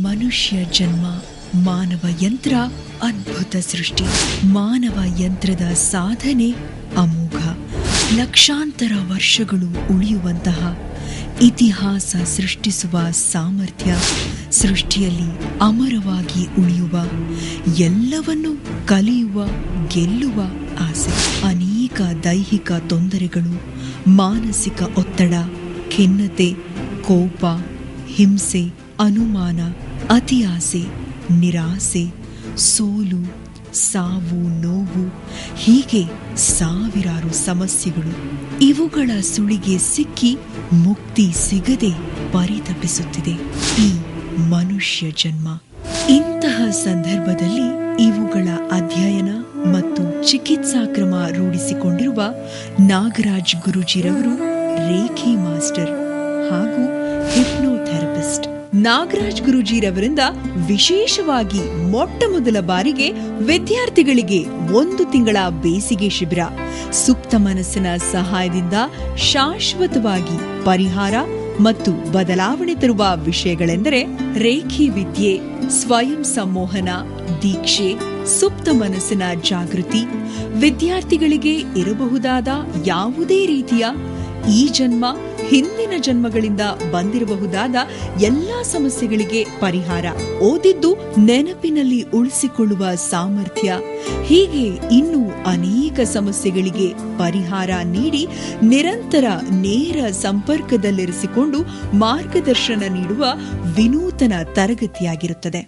ಮನುಷ್ಯ ಜನ್ಮ, ಮಾನವ ಯಂತ್ರ ಅದ್ಭುತ ಸೃಷ್ಟಿ. ಮಾನವ ಯಂತ್ರದ ಸಾಧನೆ ಅಮೋಘ. ಲಕ್ಷಾಂತರ ವರ್ಷಗಳು ಉಳಿಯುವಂತಹ ಇತಿಹಾಸ ಸೃಷ್ಟಿಸುವ ಸಾಮರ್ಥ್ಯ, ಸೃಷ್ಟಿಯಲ್ಲಿ ಅಮರವಾಗಿ ಉಳಿಯುವ, ಎಲ್ಲವನ್ನೂ ಕಲಿಯುವ, ಗೆಲ್ಲುವ ಆಸೆ. ಅನೇಕ ದೈಹಿಕ ತೊಂದರೆಗಳು, ಮಾನಸಿಕ ಒತ್ತಡ, ಖಿನ್ನತೆ, ಕೋಪ, ಹಿಂಸೆ, ಅನುಮಾನ, ಅತಿ ಆಸೆ, ನಿರಾಸೆ, ಸೋಲು, ಸಾವು, ನೋವು, ಹೀಗೆ ಸಾವಿರಾರು ಸಮಸ್ಯೆಗಳು. ಇವುಗಳ ಸುಳಿಗೆ ಸಿಕ್ಕಿ ಮುಕ್ತಿ ಸಿಗದೆ ಪರಿತಪಿಸುತ್ತಿದೆ ಈ ಮನುಷ್ಯ ಜನ್ಮ. ಇಂತಹ ಸಂದರ್ಭದಲ್ಲಿ ಇವುಗಳ ಅಧ್ಯಯನ ಮತ್ತು ಚಿಕಿತ್ಸಾ ಕ್ರಮ ರೂಢಿಸಿಕೊಂಡಿರುವ ನಾಗರಾಜ್ ಗುರೂಜಿರವರು ರೇಖಿ ಮಾಸ್ಟರ್ ಹಾಗೂ ಹಿಪ್ನೋಥೆರಪಿಸ್ಟ್. ನಾಗರಾಜ್ ಗುರೂಜಿರವರಿಂದ ವಿಶೇಷವಾಗಿ ಮೊಟ್ಟ ಮೊದಲ ಬಾರಿಗೆ ವಿದ್ಯಾರ್ಥಿಗಳಿಗೆ 1 ತಿಂಗಳ ಬೇಸಿಗೆ ಶಿಬಿರ. ಸುಪ್ತ ಮನಸ್ಸಿನ ಸಹಾಯದಿಂದ ಶಾಶ್ವತವಾಗಿ ಪರಿಹಾರ ಮತ್ತು ಬದಲಾವಣೆ ತರುವ ವಿಷಯಗಳೆಂದರೆ ರೇಖಿ ವಿದ್ಯೆ, ಸ್ವಯಂ ಸಂಮೋಹನ, ದೀಕ್ಷೆ, ಸುಪ್ತ ಮನಸ್ಸಿನ ಜಾಗೃತಿ, ವಿದ್ಯಾರ್ಥಿಗಳಿಗೆ ಇರಬಹುದಾದ ಯಾವುದೇ ರೀತಿಯ ಈ ಜನ್ಮ ಹಿಂದಿನ ಜನ್ಮಗಳಿಂದ ಬಂದಿರಬಹುದಾದ ಎಲ್ಲಾ ಸಮಸ್ಯೆಗಳಿಗೆ ಪರಿಹಾರ, ಓದಿದ್ದು ನೆನಪಿನಲ್ಲಿ ಉಳಿಸಿಕೊಳ್ಳುವ ಸಾಮರ್ಥ್ಯ, ಹೀಗೆ ಇನ್ನೂ ಅನೇಕ ಸಮಸ್ಯೆಗಳಿಗೆ ಪರಿಹಾರ ನೀಡಿ ನಿರಂತರ ನೇರ ಸಂಪರ್ಕದಲ್ಲಿರಿಸಿಕೊಂಡು ಮಾರ್ಗದರ್ಶನ ನೀಡುವ ವಿನೂತನ ತರಗತಿಯಾಗಿರುತ್ತದೆ.